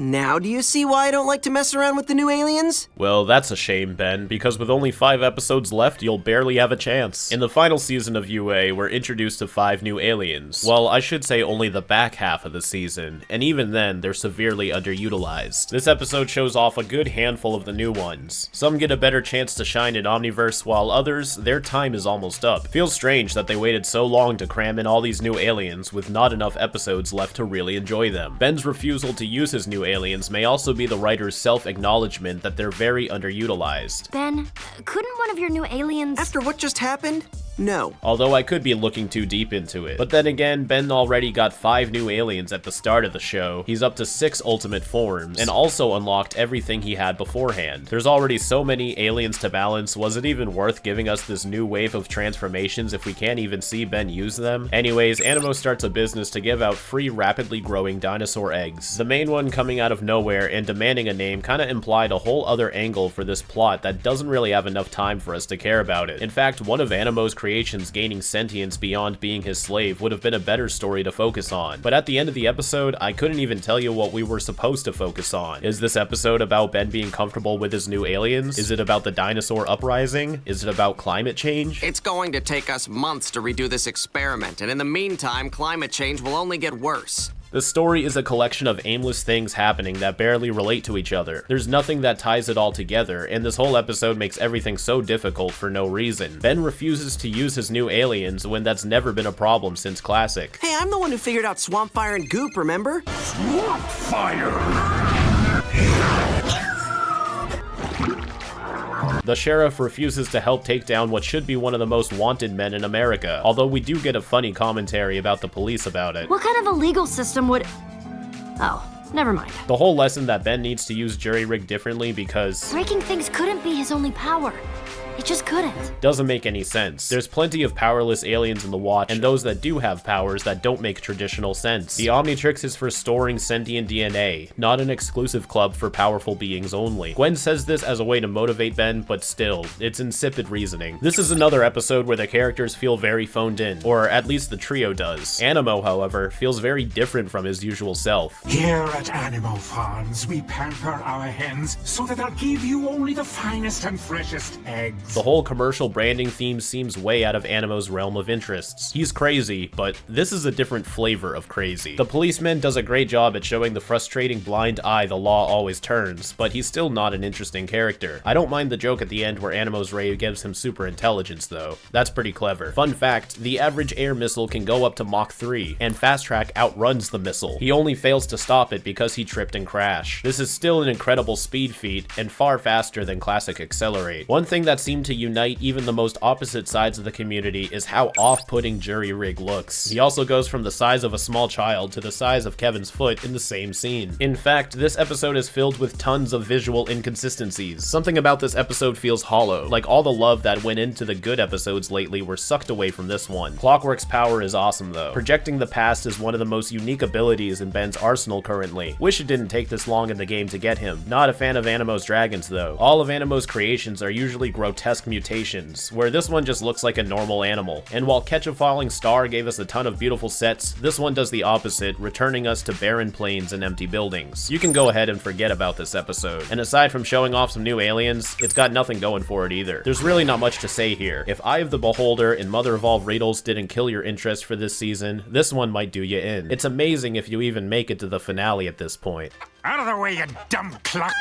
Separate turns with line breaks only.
Now do you see why I don't like to mess around with the new aliens?
Well, that's a shame, Ben, because with only 5 episodes left, you'll barely have a chance. In the final season of UA, we're introduced to 5 new aliens. Well, I should say only the back half of the season, and even then, they're severely underutilized. This episode shows off a good handful of the new ones. Some get a better chance to shine in Omniverse, while others, their time is almost up. Feels strange that they waited so long to cram in all these new aliens with not enough episodes left to really enjoy them. Ben's refusal to use his new aliens may also be the writer's self-acknowledgement that they're very underutilized.
Ben, couldn't one of your new aliens...
After what just happened? No.
Although I could be looking too deep into it. But then again, Ben already got 5 new aliens at the start of the show. He's up to 6 ultimate forms, and also unlocked everything he had beforehand. There's already so many aliens to balance, was it even worth giving us this new wave of transformations if we can't even see Ben use them? Anyways, Animo starts a business to give out free rapidly growing dinosaur eggs. The main one coming out of nowhere and demanding a name kinda implied a whole other angle for this plot that doesn't really have enough time for us to care about it. In fact, one of Animo's creations gaining sentience beyond being his slave would have been a better story to focus on. But at the end of the episode, I couldn't even tell you what we were supposed to focus on. Is this episode about Ben being comfortable with his new aliens? Is it about the dinosaur uprising? Is it about climate change?
It's going to take us months to redo this experiment, and in the meantime, climate change will only get worse.
The story is a collection of aimless things happening that barely relate to each other. There's nothing that ties it all together, and this whole episode makes everything so difficult for no reason. Ben refuses to use his new aliens when that's never been a problem since Classic.
Hey, I'm the one who figured out swamp fire and goop, remember?
Swamp fire!
The sheriff refuses to help take down what should be one of the most wanted men in America, although we do get a funny commentary about the police about it.
What kind of a legal system would... Oh, never mind.
The whole lesson that Ben needs to use jury-rig differently because...
Breaking things couldn't be his only power. It just couldn't.
Doesn't make any sense. There's plenty of powerless aliens in the Watch, and those that do have powers that don't make traditional sense. The Omnitrix is for storing sentient DNA, not an exclusive club for powerful beings only. Gwen says this as a way to motivate Ben, but still, it's insipid reasoning. This is another episode where the characters feel very phoned in, or at least the trio does. Animo, however, feels very different from his usual self.
Here at Animal Farms, we pamper our hens so that they'll give you only the finest and freshest eggs.
The whole commercial branding theme seems way out of Animo's realm of interests. He's crazy, but this is a different flavor of crazy. The policeman does a great job at showing the frustrating blind eye the law always turns, but he's still not an interesting character. I don't mind the joke at the end where Animo's ray gives him super intelligence though. That's pretty clever. Fun fact, the average air missile can go up to Mach 3, and Fast Track outruns the missile. He only fails to stop it because he tripped and crashed. This is still an incredible speed feat, and far faster than Classic Accelerate. One thing that seems to unite even the most opposite sides of the community is how off-putting Jury Rig looks. He also goes from the size of a small child to the size of Kevin's foot in the same scene. In fact, this episode is filled with tons of visual inconsistencies. Something about this episode feels hollow, like all the love that went into the good episodes lately were sucked away from this one. Clockwork's power is awesome though. Projecting the past is one of the most unique abilities in Ben's arsenal currently. Wish it didn't take this long in the game to get him. Not a fan of Animo's dragons though. All of Animo's creations are usually grotesque mutations, where this one just looks like a normal animal. And while Catch a Falling Star gave us a ton of beautiful sets, this one does the opposite, returning us to barren plains and empty buildings. You can go ahead and forget about this episode. And aside from showing off some new aliens, it's got nothing going for it either. There's really not much to say here. If Eye of the Beholder and Mother of All Riddles didn't kill your interest for this season, this one might do you in. It's amazing if you even make it to the finale at this point.
Out of the way, you dumb cluck!